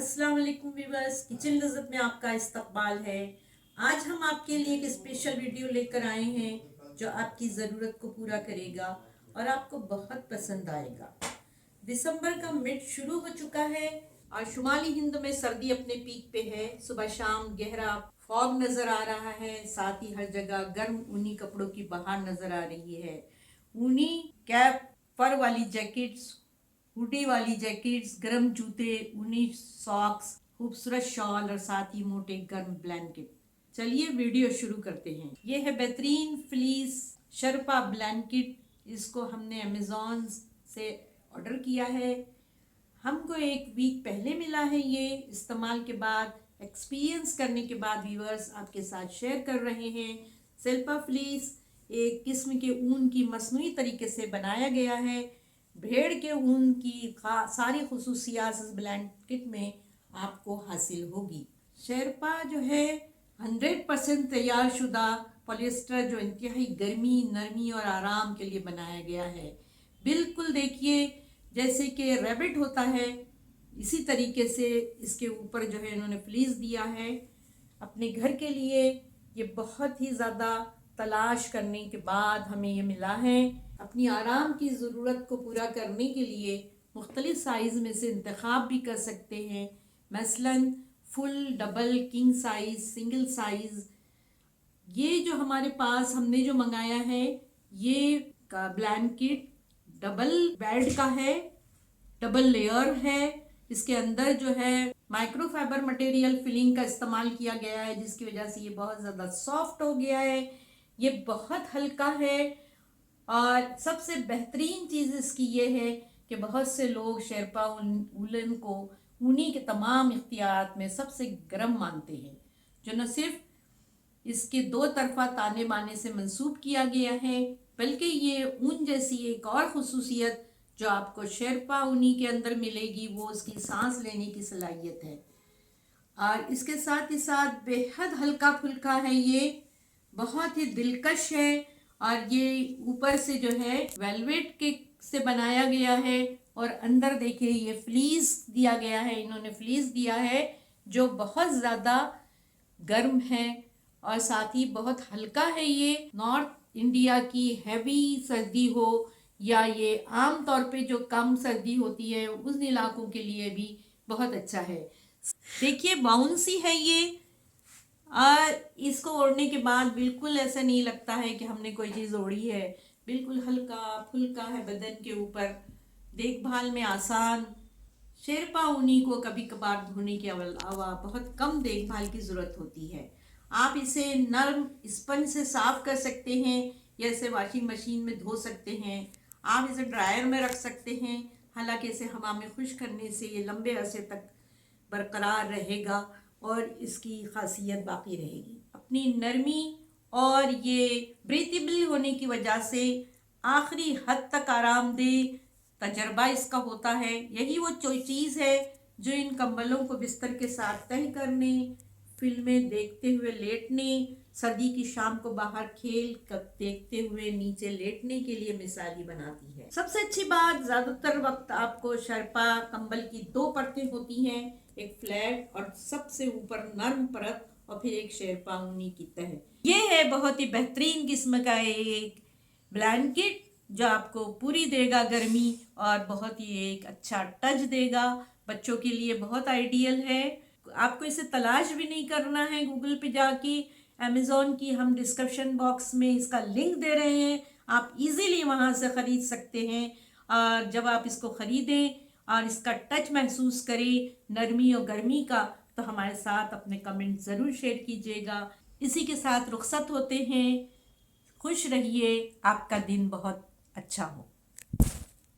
अस्सलाम वालेकुम viewers, kitchen लज़्ज़त में आपका इस्तकबाल है। आज हम आपके लिए एक स्पेशल वीडियो लेकर आए हैं जो आपकी ज़रूरत को पूरा करेगा और आपको बहुत पसंद आएगा। दिसंबर का मिड शुरू हो चुका है और शुमाली हिंद में सर्दी अपने पीक पे है। सुबह शाम गहरा फॉग नज़र आ रहा है, साथ ही हर जगह गर्म ऊनी कपड़ों की बहार नज़र आ रही है। ऊनी कैप, फर वाली जैकेट्स, हुडी वाली जैकेट्स, गर्म जूते, ऊनी सॉक्स, खूबसूरत शॉल और साथ ही मोटे गर्म ब्लैंकेट। चलिए वीडियो शुरू करते हैं। ये है बेहतरीन फ्लीस शर्पा ब्लैंकेट। इसको हमने अमेज़ॉन से ऑर्डर किया है। हमको एक वीक पहले मिला है। ये इस्तेमाल के बाद, एक्सपीरियंस करने के बाद व्यूअर्स आपके साथ शेयर कर रहे हैं। शर्पा फ्लीस एक किस्म के ऊन की मसनूई तरीके से बनाया गया है। भेड़ के ऊन की सारी खुसूसियात इस ब्लैंकेट में आपको हासिल होगी। शेरपा जो है 100% तैयार शुदा पॉलिएस्टर जो इंतहाई गर्मी, नरमी और आराम के लिए बनाया गया है। बिल्कुल देखिए जैसे कि रैबिट होता है, इसी तरीके से इसके ऊपर जो है इन्होंने फ्लीस दिया है अपने घर के लिए। ये बहुत ही ज़्यादा तलाश करने के बाद हमें ये मिला है। अपनी आराम की ज़रूरत को पूरा करने के लिए मुख्तलिफ साइज़ में से इंतखाब भी कर सकते हैं। मसलन full, double, king size, single size. ये जो हमारे पास हमने जो मंगाया है ये का ब्लैंकेट डबल बेड का है, डबल लेयर है। इसके अंदर जो है माइक्रोफाइबर मटेरियल फिलिंग का इस्तेमाल किया गया है, जिसकी वजह से ये बहुत ज़्यादा सॉफ्ट हो गया है। ये बहुत हल्का है और सबसे बेहतरीन चीज़ इसकी ये है कि बहुत से लोग शेरपा उलन को ऊनी के तमाम इख्तियार में सबसे गर्म मानते हैं, जो न सिर्फ इसके दो तरफा ताने बाने से मंसूब किया गया है, बल्कि ये ऊन जैसी एक और ख़ुसूसियत जो आपको शेरपा ऊनी के अंदर मिलेगी वो उसकी सांस लेने की सलाहियत है। और इसके साथ ही साथ बेहद हल्का फुल्का है, ये बहुत ही दिलकश है। और ये ऊपर से जो है वेलवेट के से बनाया गया है और अंदर देखिए ये फ्लीस दिया गया है। इन्होंने फ्लीस दिया है जो बहुत ज़्यादा गर्म है और साथ ही बहुत हल्का है। ये नॉर्थ इंडिया की हैवी सर्दी हो या ये आम तौर पे जो कम सर्दी होती है उन इलाकों के लिए भी बहुत अच्छा है। देखिए बाउंसी है ये, और इसको ओढ़ने के बाद बिल्कुल ऐसा नहीं लगता है कि हमने कोई चीज़ ओढ़ी है। बिल्कुल हल्का फुल्का है बदन के ऊपर, देखभाल में आसान। शेरपा ऊनी को कभी कभार धोने के अलावा बहुत कम देखभाल की ज़रूरत होती है। आप इसे नरम स्पंज से साफ़ कर सकते हैं या इसे वॉशिंग मशीन में धो सकते हैं। आप इसे ड्रायर में रख सकते हैं, हालांकि इसे हवा में खुश्क करने से ये लंबे अरसे तक बरकरार रहेगा और इसकी खासियत बाकी रहेगी। अपनी नरमी और ये ब्रीथेबल होने की वजह से आखिरी हद तक आरामदेह तजर्बा इसका होता है। यही वो चीज़ है जो इन कंबलों को बिस्तर के साथ तह करने, फिल्में देखते हुए लेटने, सर्दी की शाम को बाहर खेल कर देखते हुए नीचे लेटने के लिए मिसाली बनाती है। सबसे अच्छी बात, ज़्यादातर वक्त आपको शर्पा कंबल की दो परतें होती हैं, एक फ्लैट और सबसे ऊपर नरम परत और फिर एक शेरपा ऊनी की तह। ये है बहुत ही बेहतरीन किस्म का एक ब्लैंकेट जो आपको पूरी देगा गर्मी और बहुत ही एक अच्छा टच देगा। बच्चों के लिए बहुत आइडियल है। आपको इसे तलाश भी नहीं करना है गूगल पे जाके। अमेज़ॉन की हम डिस्क्रिप्शन बॉक्स में इसका लिंक दे रहे हैं, आप इजीली वहां से ख़रीद सकते हैं। और जब आप इसको ख़रीदें और इसका टच महसूस करें, नरमी और गर्मी का, तो हमारे साथ अपने कमेंट ज़रूर शेयर कीजिएगा। इसी के साथ रुखसत होते हैं। खुश रहिए, आपका दिन बहुत अच्छा हो।